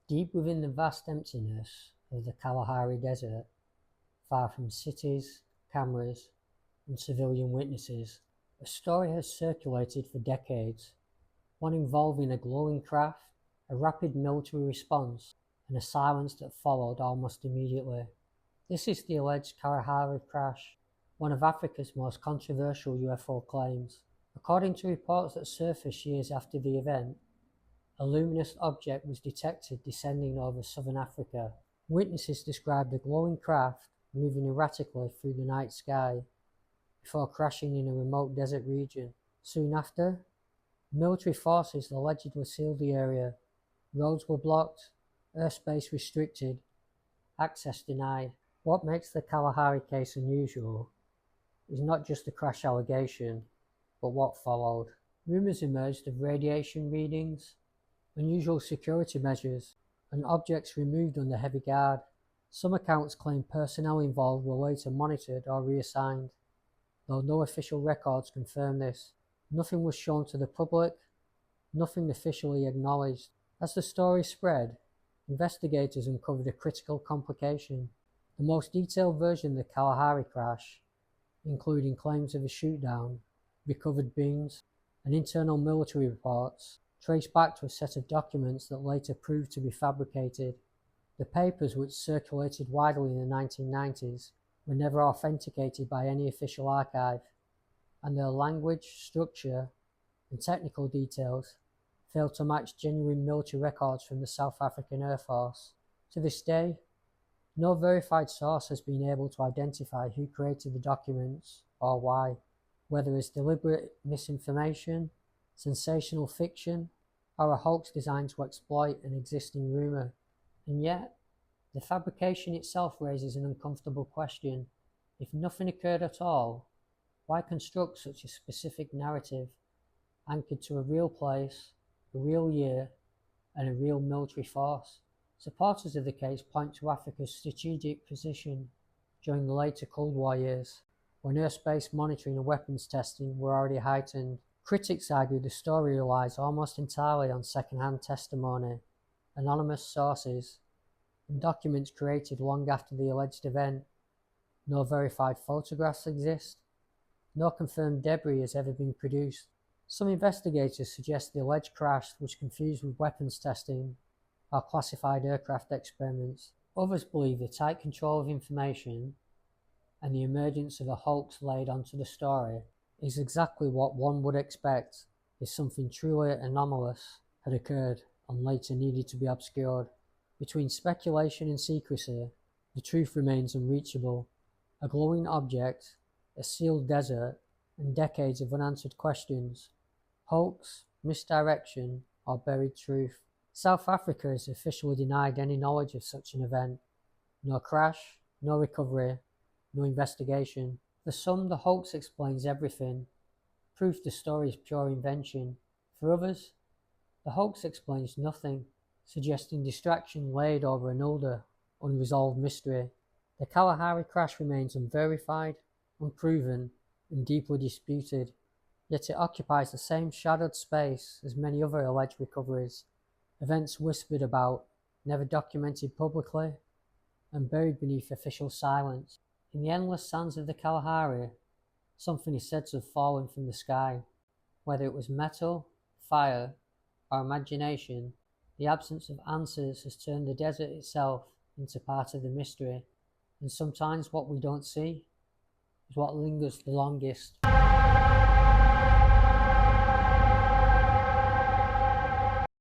Deep within the vast emptiness of the Kalahari Desert, far from cities, cameras, and civilian witnesses, a story has circulated for decades, one involving a glowing craft, a rapid military response, and a silence that followed almost immediately. This is the alleged Kalahari Crash, one of Africa's most controversial UFO claims. According to reports that surfaced years after the event, a luminous object was detected descending over southern Africa. Witnesses described the glowing craft moving erratically through the night sky before crashing in a remote desert region. Soon after, military forces allegedly sealed the area. Roads were blocked, airspace restricted, access denied. What makes the Kalahari case unusual is not just the crash allegation, but what followed. Rumours emerged of radiation readings, unusual security measures, and objects removed under heavy guard. Some accounts claim personnel involved were later monitored or reassigned, though no official records confirm this. Nothing was shown to the public, nothing officially acknowledged. As the story spread, investigators uncovered a critical complication. The most detailed version of the Kalahari crash, including claims of a shootdown, recovered beams, and internal military reports, traced back to a set of documents that later proved to be fabricated. The papers, which circulated widely in the 1990s, were never authenticated by any official archive, and their language, structure, and technical details failed to match genuine military records from the South African Air Force. To this day, no verified source has been able to identify who created the documents or why, whether as deliberate misinformation, sensational fiction, or a hoax designed to exploit an existing rumour. And yet, the fabrication itself raises an uncomfortable question. If nothing occurred at all, why construct such a specific narrative anchored to a real place, a real year, and a real military force? Supporters of the case point to Africa's strategic position during the later Cold War years, when airspace monitoring and weapons testing were already heightened. Critics argue the story relies almost entirely on second-hand testimony, anonymous sources, and documents created long after the alleged event. No verified photographs exist. No confirmed debris has ever been produced. Some investigators suggest the alleged crash was confused with weapons testing or classified aircraft experiments. Others believe the tight control of information and the emergence of a hoax laid onto the story is exactly what one would expect if something truly anomalous had occurred and later needed to be obscured. Between speculation and secrecy, the truth remains unreachable. A glowing object, a sealed desert, and decades of unanswered questions. Hoax, misdirection, or buried truth. South Africa has officially denied any knowledge of such an event. No crash, no recovery, no investigation. For some, the hoax explains everything, proof the story is pure invention. For others, the hoax explains nothing, suggesting distraction laid over an older, unresolved mystery. The Kalahari crash remains unverified, unproven, and deeply disputed, yet it occupies the same shadowed space as many other alleged recoveries, events whispered about, never documented publicly, and buried beneath official silence. In the endless sands of the Kalahari, something is said to have fallen from the sky. Whether it was metal, fire, or imagination, the absence of answers has turned the desert itself into part of the mystery, and sometimes what we don't see is what lingers the longest.